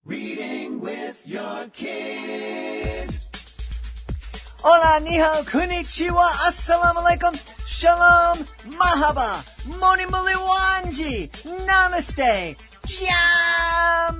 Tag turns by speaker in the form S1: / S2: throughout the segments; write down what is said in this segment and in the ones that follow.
S1: Reading with your kids.
S2: Hola, ni hao, konnichiwa, assalamu alaikum, shalom, mahaba, moni muli wanji, namaste, jambo,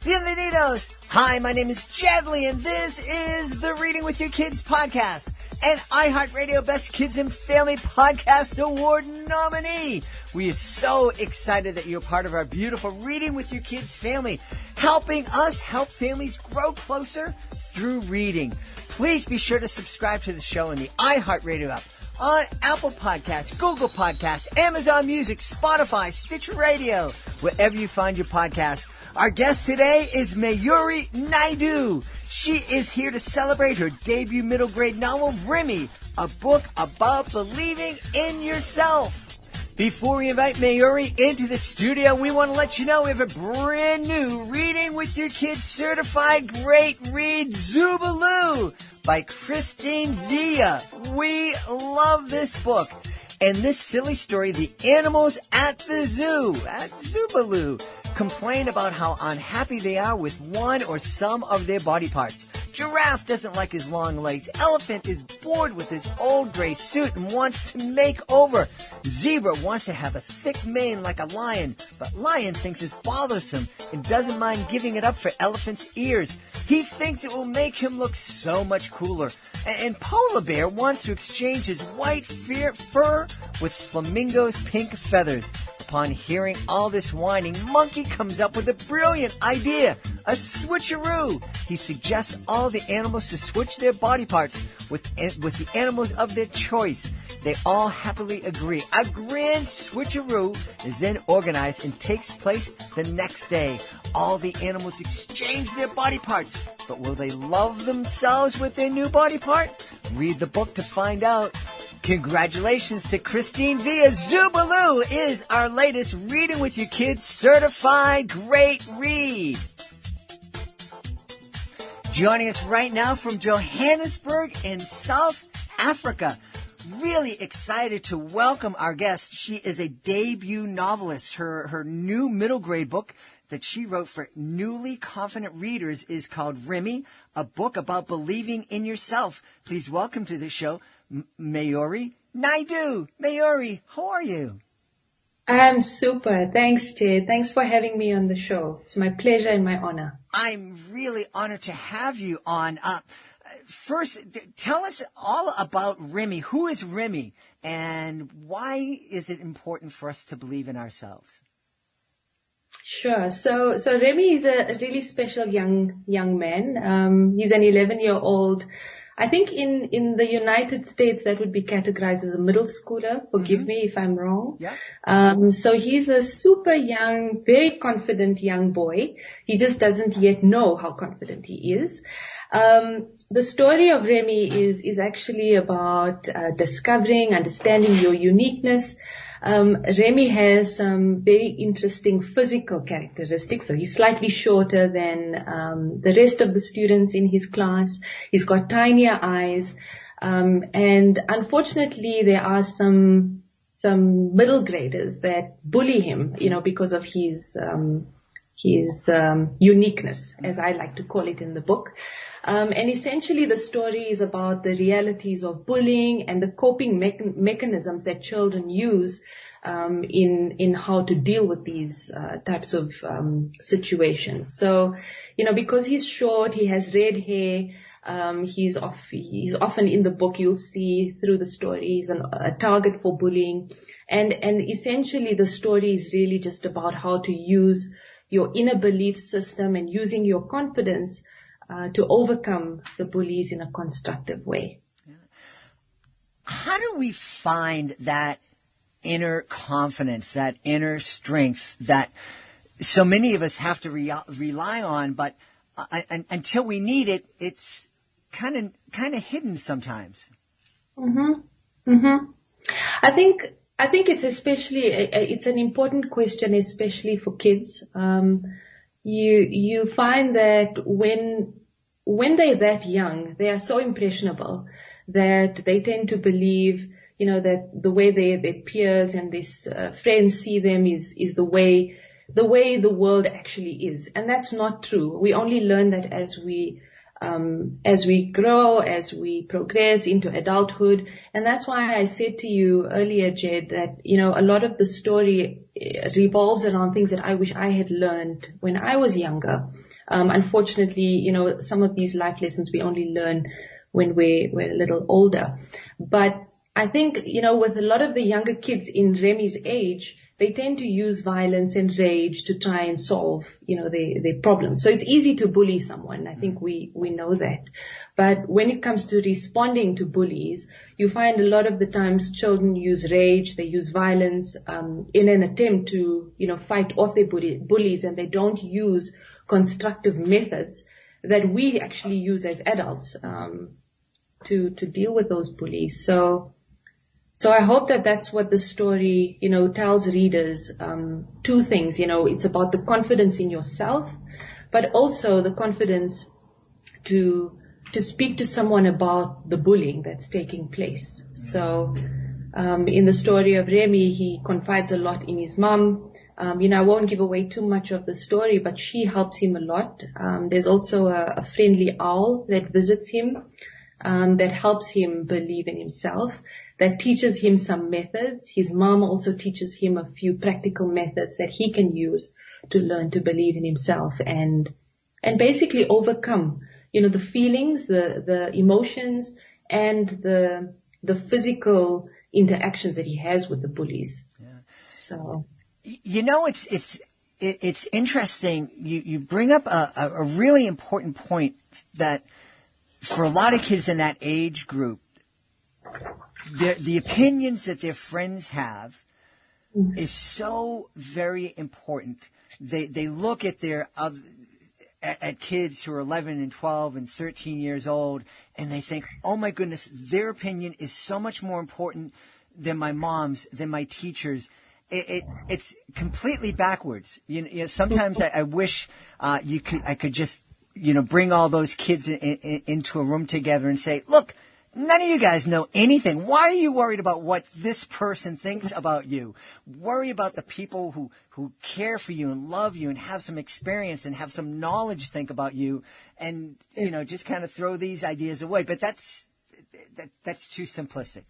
S2: bienvenidos. Hi, my name is Jadley, and this is the Reading with Your Kids podcast, an iHeartRadio Best Kids and Family Podcast Award nominee. We are so excited that you're part of our beautiful Reading with Your Kids family, helping us help families grow closer through reading. Please be sure to subscribe to the show in the iHeartRadio app, on Apple Podcasts, Google Podcasts, Amazon Music, Spotify, Stitcher Radio, wherever you find your podcast. Our guest today is Mayuri Naidoo. She is here to celebrate her debut middle grade novel, Remy, a book about believing in yourself. Before we invite Mayuri into the studio, we want to let you know we have a brand new Reading with Your Kids certified great read, Zubalu, by Christine Villa. We love this book. And this silly story, the animals at the zoo, at Zubalu, complain about how unhappy they are with one or some of their body parts. Giraffe doesn't like his long legs. Elephant is bored with his old gray suit and wants to make over. Zebra wants to have a thick mane like a lion, but lion thinks it's bothersome and doesn't mind giving it up for elephant's ears. He thinks it will make him look so much cooler. And polar bear wants to exchange his white fur with flamingo's pink feathers. Upon hearing all this whining, Monkey comes up with a brilliant idea, a switcheroo. He suggests all the animals to switch their body parts with the animals of their choice. They all happily agree. A grand switcheroo is then organized and takes place the next day. All the animals exchange their body parts, but will they love themselves with their new body part? Read the book to find out. Congratulations to Christine Villa. Zubalu is our latest Reading with Your Kids certified great read. Joining us right now from Johannesburg in South Africa. Really excited to welcome our guest. She is a debut novelist. Her new middle grade book that she wrote for newly confident readers is called Remy, a book about believing in yourself. Please welcome to the show, Mayori Naidu. Mayori, how are you?
S3: I'm super. Thanks, Jade. Thanks for having me on the show. It's my pleasure and my honor.
S2: I'm really honored to have you on. First, tell us all about Remy. Who is Remy, and why is it important for us to believe in ourselves?
S3: Sure. So Remy is a really special young man. He's an 11-year-old. I think in the United States that would be categorized as a middle schooler. Forgive me if I'm wrong.
S2: Yeah.
S3: So he's a super young, very confident young boy. He just doesn't yet know how confident he is. The story of Remy is actually about discovering, understanding your uniqueness. Remy has some very interesting physical characteristics. So he's slightly shorter than the rest of the students in his class. He's got tinier eyes. And unfortunately, there are some middle graders that bully him, because of his uniqueness, as I like to call it in the book. And essentially the story is about the realities of bullying and the coping mechanisms that children use in how to deal with these types of situations. So, because he's short, he has red hair, he's often in the book, you'll see through the story, he's a target for bullying. And essentially the story is really just about how to use your inner belief system and using your confidence to overcome the bullies in a constructive way.
S2: How do we find that inner confidence, that inner strength that so many of us have to rely on, but until we need it, it's kind of hidden sometimes?
S3: I think it's an important question, especially for kids. You find that when they're that young, they are so impressionable that they tend to believe, that the way their peers and their friends see them is the way the way the world actually is. And that's not true. We only learn that as we grow, as we progress into adulthood. And that's why I said to you earlier, Jed, that, a lot of the story revolves around things that I wish I had learned when I was younger. Unfortunately, some of these life lessons we only learn when we're a little older. But I think, with a lot of the younger kids in Remy's age, they tend to use violence and rage to try and solve, their problems. So it's easy to bully someone. I think we know that. But when it comes to responding to bullies, you find a lot of the times children use rage, they use violence, in an attempt to, fight off their bullies, and they don't use constructive methods that we actually use as adults, to deal with those bullies. So I hope that that's what the story, tells readers, two things. It's about the confidence in yourself, but also the confidence to speak to someone about the bullying that's taking place. So, in the story of Remy, he confides a lot in his mom. I won't give away too much of the story, but she helps him a lot. There's also a friendly owl that visits him, that helps him believe in himself, that teaches him some methods. His mom also teaches him a few practical methods that he can use to learn to believe in himself and basically overcome, the feelings, the emotions, and the physical interactions that he has with the bullies. Yeah. So,
S2: it's interesting. You bring up a really important point that for a lot of kids in that age group, the opinions that their friends have is so very important. They look at at kids who are 11 and 12 and 13 years old, and they think, oh my goodness, their opinion is so much more important than my mom's, than my teacher's. It's completely backwards. Sometimes I wish I could just bring all those kids into a room together and say, look, none of you guys know anything. Why are you worried about what this person thinks about you? Worry about the people who care for you and love you and have some experience and have some knowledge think about you, and, just kind of throw these ideas away. But that's too simplistic.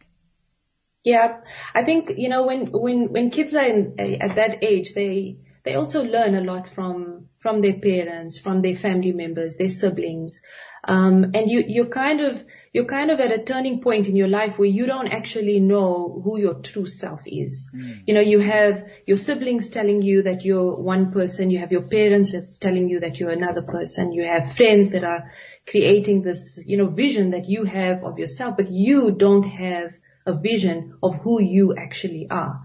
S3: Yeah. I think, when kids are at that age, they also learn a lot from their parents, from their family members, their siblings. And you're kind of at a turning point in your life where you don't actually know who your true self is. You have your siblings telling you that you're one person. You have your parents that's telling you that you're another person. You have friends that are creating this, vision that you have of yourself, but you don't have a vision of who you actually are.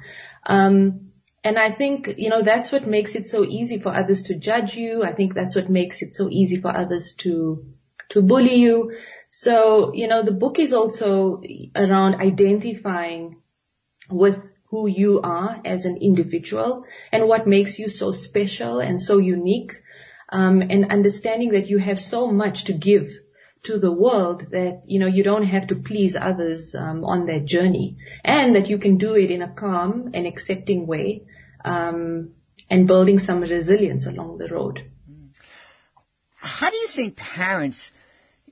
S3: And I think, that's what makes it so easy for others to judge you. I think that's what makes it so easy for others to bully you. So, the book is also around identifying with who you are as an individual and what makes you so special and so unique, and understanding that you have so much to give to the world that, you don't have to please others on that journey, and that you can do it in a calm and accepting way, and building some resilience along the road.
S2: How do you think parents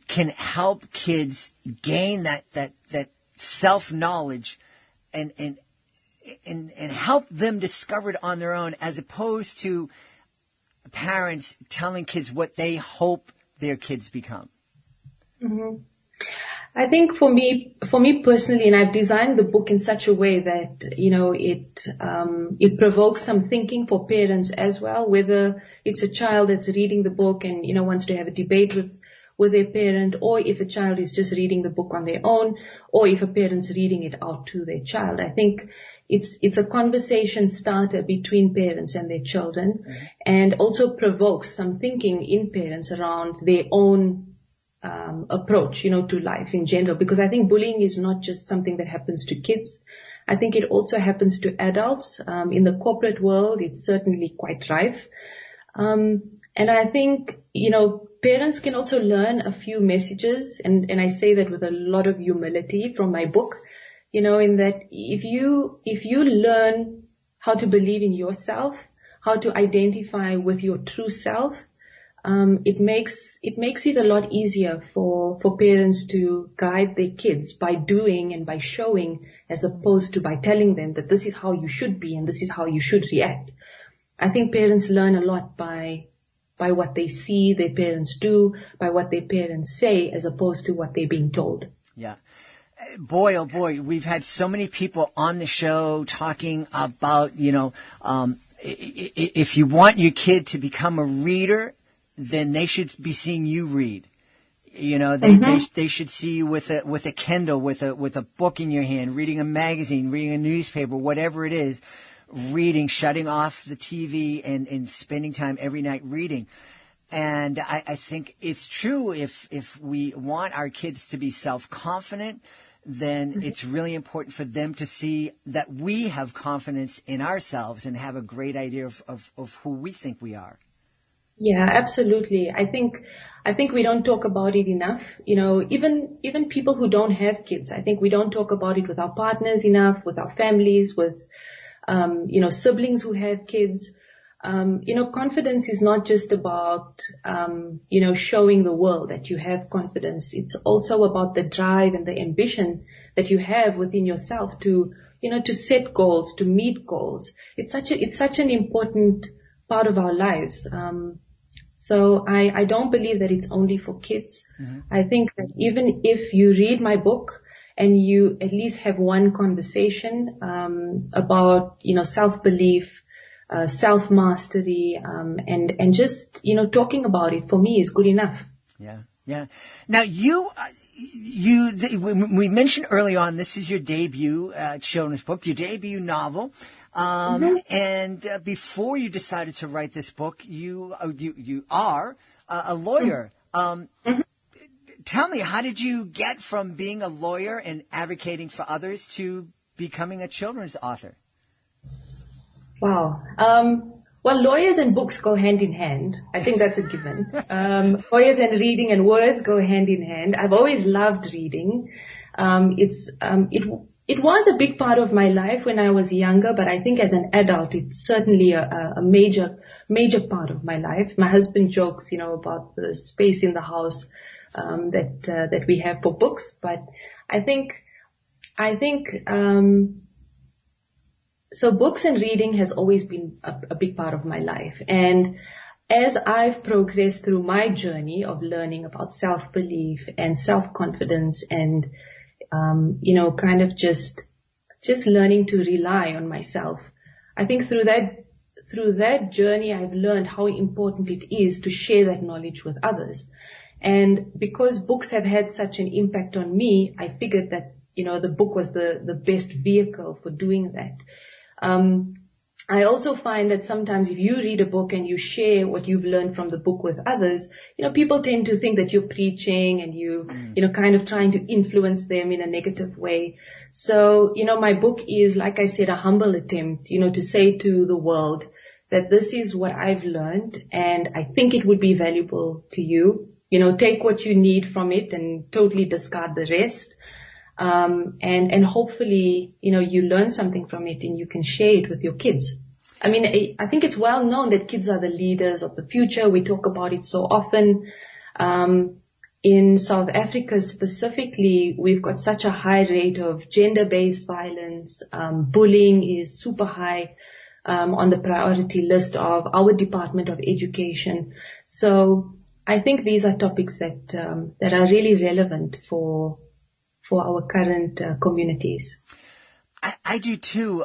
S2: can help kids gain that self-knowledge and help them discover it on their own, as opposed to parents telling kids what they hope their kids become?
S3: Mm-hmm. I think for me personally, and I've designed the book in such a way that, it provokes some thinking for parents as well, whether it's a child that's reading the book and, wants to have a debate with their parent, or if a child is just reading the book on their own, or if a parent's reading it out to their child. I think it's a conversation starter between parents and their children, and also provokes some thinking in parents around their own approach, to life in general, because I think bullying is not just something that happens to kids. I think it also happens to adults. In the corporate world, it's certainly quite rife. And I think, parents can also learn a few messages, and I say that with a lot of humility from my book, in that if you learn how to believe in yourself, how to identify with your true self, it makes it a lot easier for parents to guide their kids by doing and by showing, as opposed to by telling them that this is how you should be and this is how you should react. I think parents learn a lot by what they see their parents do, by what their parents say, as opposed to what they're being told.
S2: Yeah. Boy, oh boy, we've had so many people on the show talking about, if you want your kid to become a reader, then they should be seeing you read. They should see you with a Kindle, with a book in your hand, reading a magazine, reading a newspaper, whatever it is, reading, shutting off the TV and spending time every night reading. And I think it's true. If we want our kids to be self-confident, then it's really important for them to see that we have confidence in ourselves and have a great idea of who we think we are.
S3: Yeah, absolutely. I think we don't talk about it enough. Even people who don't have kids, I think we don't talk about it with our partners enough, with our families, with, siblings who have kids. Confidence is not just about, showing the world that you have confidence. It's also about the drive and the ambition that you have within yourself to set goals, to meet goals. It's such an important part of our lives. So I don't believe that it's only for kids. Mm-hmm. I think that even if you read my book and you at least have one conversation, about, self-belief, self-mastery, and just, talking about it, for me, is good enough.
S2: Yeah. Yeah. Now we mentioned early on, this is your debut, children's book, your debut novel. And before you decided to write this book, you are a lawyer. Tell me, how did you get from being a lawyer and advocating for others to becoming a children's author?
S3: Wow. Well, lawyers and books go hand in hand. I think that's a given. Lawyers and reading and words go hand in hand. I've always loved reading. It was a big part of my life when I was younger, but I think as an adult, it's certainly a major part of my life. My husband jokes, about the space in the house, that we have for books, but I think, so books and reading has always been a big part of my life. And as I've progressed through my journey of learning about self-belief and self-confidence and kind of just learning to rely on myself. I think through that journey, I've learned how important it is to share that knowledge with others. And because books have had such an impact on me, I figured that, the book was the best vehicle for doing that. I also find that sometimes if you read a book and you share what you've learned from the book with others, people tend to think that you're preaching and you kind of trying to influence them in a negative way. So, my book is, like I said, a humble attempt, to say to the world that this is what I've learned and I think it would be valuable to you. Take what you need from it and totally discard the rest. And hopefully, you learn something from it and you can share it with your kids. I mean, I think it's well known that kids are the leaders of the future. We talk about it so often. In South Africa specifically, we've got such a high rate of gender-based violence. Bullying is super high, on the priority list of our Department of Education. So I think these are topics that are really relevant for our current communities.
S2: I do too.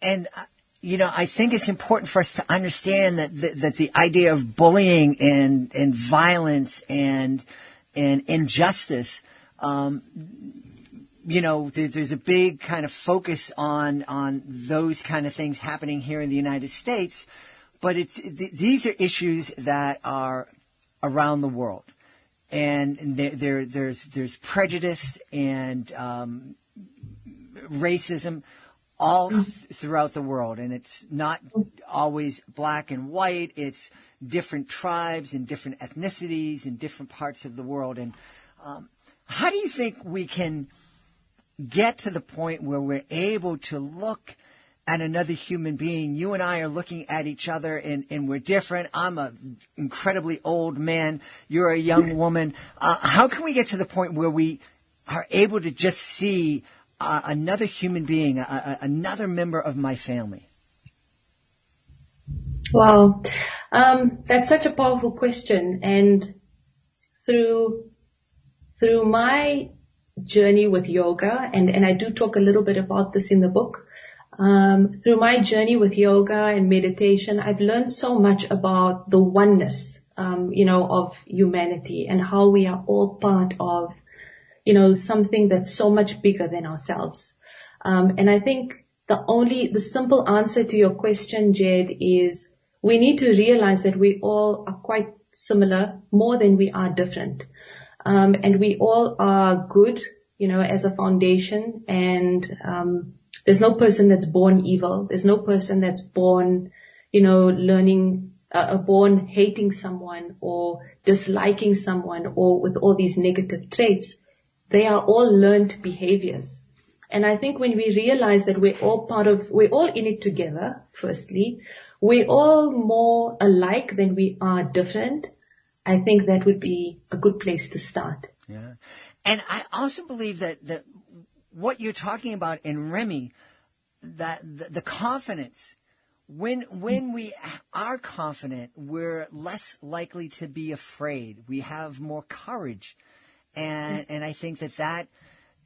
S2: I think it's important for us to understand that the idea of bullying and violence and injustice, there's a big kind of focus on those kind of things happening here in the United States, but these are issues that are around the world. And there's prejudice and racism all throughout the world, and it's not always black and white. It's different tribes and different ethnicities in different parts of the world. And how do you think we can get to the point where we're able to look at another human being. You and I are looking at each other and we're different. I'm an incredibly old man. You're a young woman. How can we get to the point where we are able to just see another human being, another member of my family?
S3: Wow. That's such a powerful question. And through my journey with yoga, and I do talk a little bit about this in the book, through my journey with yoga and meditation, I've learned so much about the oneness, of humanity and how we are all part of, something that's so much bigger than ourselves. And I think the simple answer to your question, Jed, is we need to realize that we all are quite similar, more than we are different. And we all are good, as a foundation. And there's no person that's born evil. There's no person that's born, born hating someone or disliking someone or with all these negative traits. They are all learned behaviors. And I think when we realize that we're all in it together, firstly, we're all more alike than we are different, I think that would be a good place to start.
S2: Yeah. And I also believe that what you're talking about in Remy, that the confidence, when we are confident, we're less likely to be afraid. We have more courage. And I think that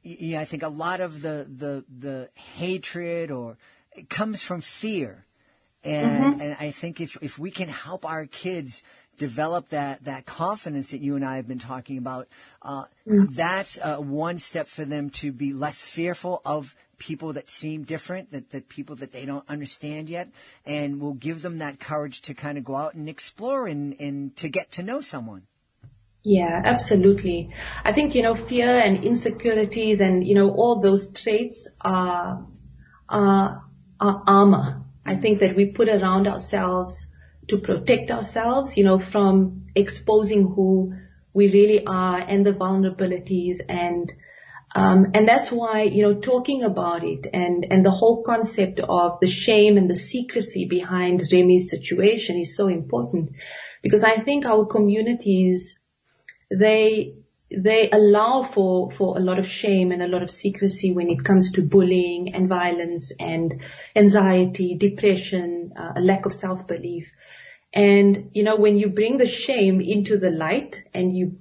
S2: I think a lot of the hatred it comes from fear. And I think if we can help our kids develop that confidence that you and I have been talking about, that's one step for them to be less fearful of people that seem different, that people that they don't understand yet, and will give them that courage to kind of go out and explore and to get to know someone.
S3: Yeah, absolutely. I think, fear and insecurities and, all those traits are armor. I think that we put around ourselves to protect ourselves, from exposing who we really are and the vulnerabilities. And that's why, talking about it and the whole concept of the shame and the secrecy behind Remy's situation is so important, because I think our communities, they allow for a lot of shame and a lot of secrecy when it comes to bullying and violence and anxiety, depression, a lack of self-belief. And, when you bring the shame into the light and you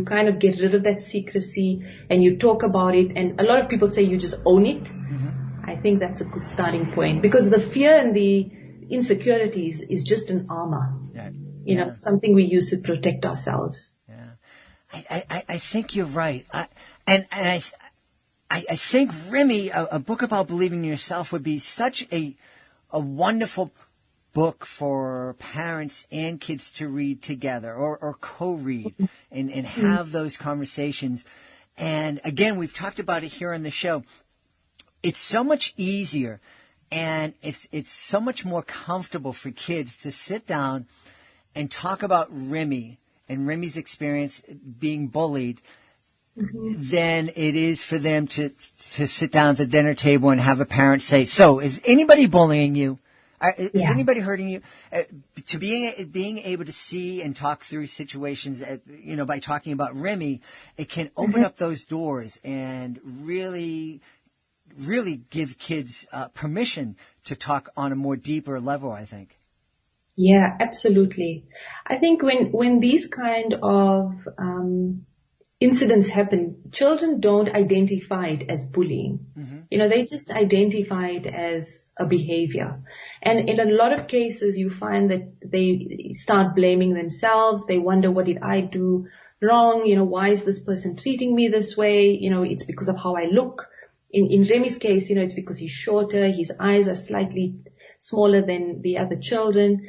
S3: kind of get rid of that secrecy and you talk about it, and a lot of people say you just own it. Mm-hmm. I think that's a good starting point, because the fear and the insecurities is just an armor, something we use to protect ourselves.
S2: I think you're right. I think Remy, a book about believing in yourself, would be such a wonderful book for parents and kids to read together or co-read and have those conversations. And again, we've talked about it here on the show. It's so much easier and it's so much more comfortable for kids to sit down and talk about Remy and Remy's experience being bullied than it is for them to sit down at the dinner table and have a parent say, "So, is anybody bullying you? Is anybody hurting you?" To being able to see and talk through situations, by talking about Remy, it can open up those doors and really, really give kids permission to talk on a more deeper level, I think.
S3: Yeah, absolutely. I think when these kind of incidents happen, children don't identify it as bullying. They just identify it as a behavior. And in a lot of cases, you find that they start blaming themselves. They wonder, what did I do wrong? Why is this person treating me this way? It's because of how I look. In Remy's case, it's because he's shorter. His eyes are slightly smaller than the other children.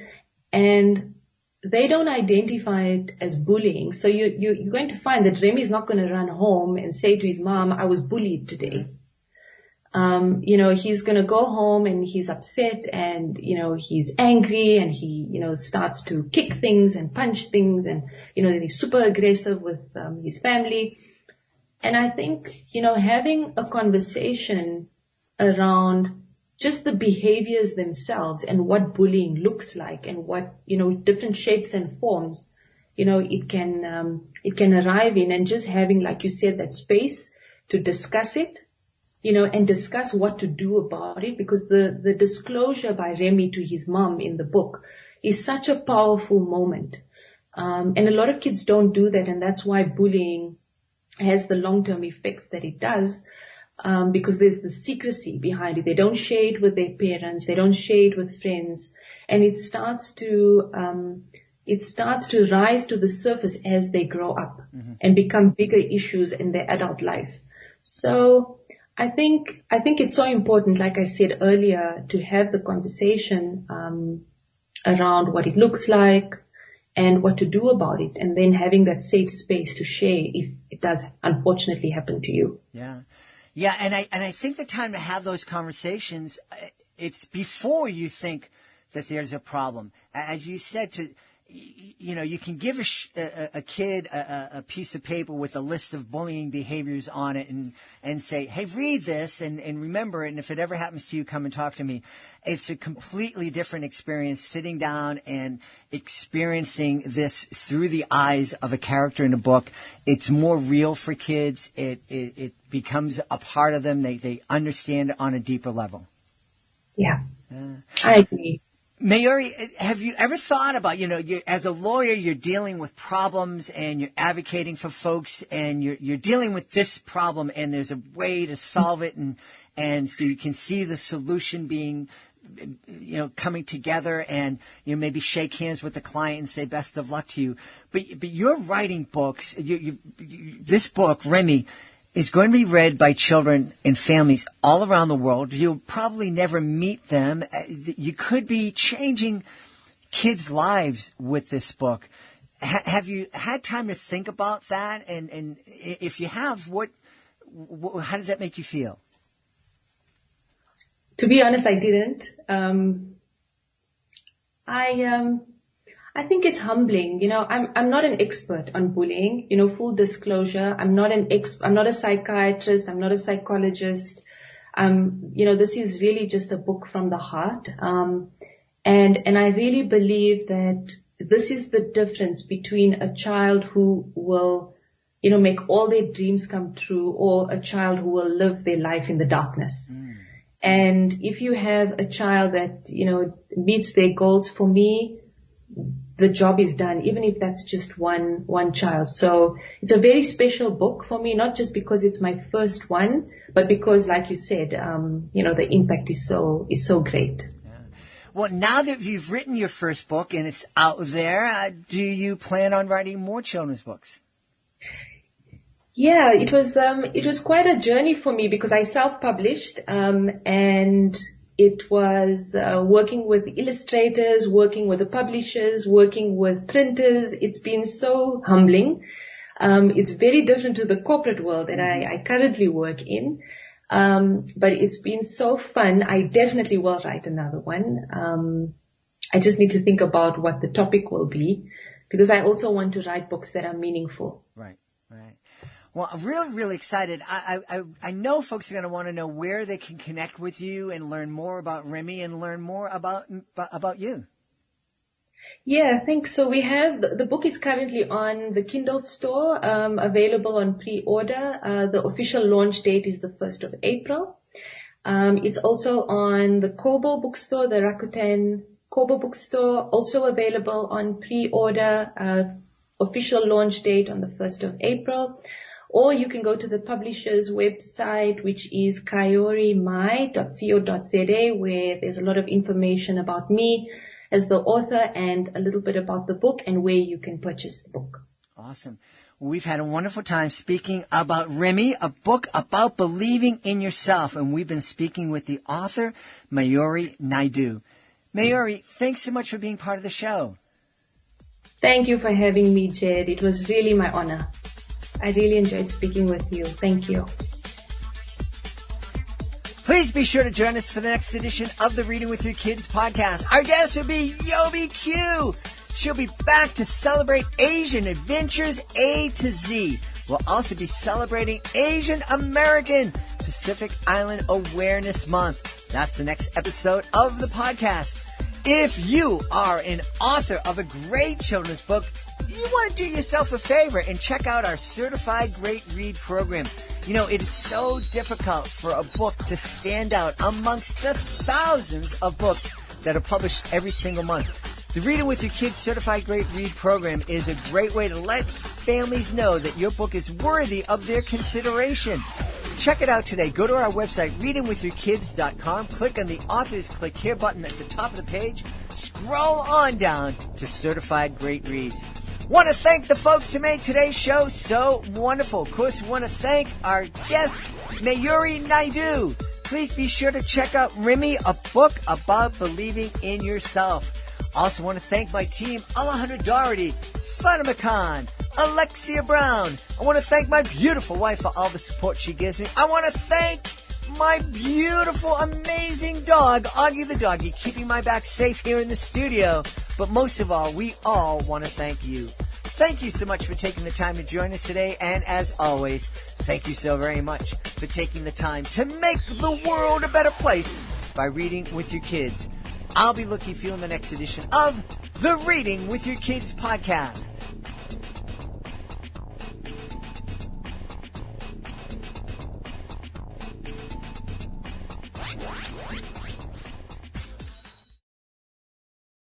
S3: And they don't identify it as bullying. So you're going to find that Remy's not going to run home and say to his mom, "I was bullied today." He's going to go home and he's upset and, he's angry and he, starts to kick things and punch things and, he's super aggressive with his family. And I think, having a conversation around just the behaviors themselves and what bullying looks like and what, different shapes and forms, it can arrive in, and just having, like you said, that space to discuss it, and discuss what to do about it, because the disclosure by Remy to his mom in the book is such a powerful moment. And a lot of kids don't do that, and that's why bullying has the long-term effects that it does, because there's the secrecy behind it. They don't share it with their parents, they don't share it with friends, and it starts to rise to the surface as they grow up and become bigger issues in their adult life. So I think it's so important, like I said earlier, to have the conversation around what it looks like and what to do about it, and then having that safe space to share if it does unfortunately happen to you.
S2: Yeah, and I think the time to have those conversations, it's before you think that there's a problem. As you said, you can give a kid a piece of paper with a list of bullying behaviors on it and say, hey, read this and remember it. And if it ever happens to you, come and talk to me. It's a completely different experience sitting down and experiencing this through the eyes of a character in a book. It's more real for kids. It becomes a part of them. They understand it on a deeper level.
S3: Yeah, I agree.
S2: Mayori, have you ever thought about, as a lawyer, you're dealing with problems and you're advocating for folks and you're dealing with this problem and there's a way to solve it and so you can see the solution being, coming together and, maybe shake hands with the client and say best of luck to you. But you're writing books. This book, Remy, is going to be read by children and families all around the world. You'll probably never meet them. You could be changing kids' lives with this book. Have you had time to think about that? And if you have, how does that make you feel?
S3: To be honest, I didn't. I think it's humbling. I'm not an expert on bullying. Full disclosure, I'm not a psychiatrist. I'm not a psychologist. This is really just a book from the heart. And I really believe that this is the difference between a child who will, make all their dreams come true, or a child who will live their life in the darkness. And if you have a child that, meets their goals, for me, the job is done, even if that's just one child. So it's a very special book for me, not just because it's my first one, but because, like you said, the impact is so great.
S2: Yeah. Well, now that you've written your first book and it's out there, do you plan on writing more children's books?
S3: Yeah, it was quite a journey for me because I self-published, and it was working with illustrators, working with the publishers, working with printers. It's been so humbling. It's very different to the corporate world that I currently work in. But it's been so fun. I definitely will write another one. I just need to think about what the topic will be, because I also want to write books that are meaningful.
S2: Right. Well, I'm really, really excited. I know folks are going to want to know where they can connect with you and learn more about Remy and learn more about you.
S3: Yeah, thanks. So we have, the book is currently on the Kindle store, available on pre-order. The official launch date is the 1st of April. It's also on the Kobo bookstore, the Rakuten Kobo bookstore, also available on pre-order, official launch date on the 1st of April. Or you can go to the publisher's website, which is kayorimai.co.za, where there's a lot of information about me as the author and a little bit about the book and where you can purchase the book.
S2: Awesome. Well, we've had a wonderful time speaking about Remy, a book about believing in yourself. And we've been speaking with the author, Mayori Naidu. Mayori, thanks so much for being part of the show.
S3: Thank you for having me, Jed. It was really my honor. I really enjoyed speaking with you. Thank you.
S2: Please be sure to join us for the next edition of the Reading with Your Kids podcast. Our guest will be Yobi Q. She'll be back to celebrate Asian Adventures A to Z. We'll also be celebrating Asian American Pacific Island Awareness Month. That's the next episode of the podcast. If you are an author of a great children's book, you want to do yourself a favor and check out our Certified Great Read program. You know, it is so difficult for a book to stand out amongst the thousands of books that are published every single month. The Reading with Your Kids Certified Great Read program is a great way to let families know that your book is worthy of their consideration. Check it out today. Go to our website, readingwithyourkids.com. Click on the Authors Click Here button at the top of the page. Scroll on down to Certified Great Reads. Want to thank the folks who made today's show so wonderful. Of course, we want to thank our guest, Mayuri Naidu. Please be sure to check out Remy, a book about believing in yourself. Also want to thank my team, Alejandro Doherty, Fatima Khan, Alexia Brown. I want to thank my beautiful wife for all the support she gives me. I want to thank my beautiful, amazing dog, Augie the doggy, keeping my back safe here in the studio. But most of all, we all want to thank you. Thank you so much for taking the time to join us today. And as always, thank you so very much for taking the time to make the world a better place by reading with your kids. I'll be looking for you in the next edition of the Reading with Your Kids podcast.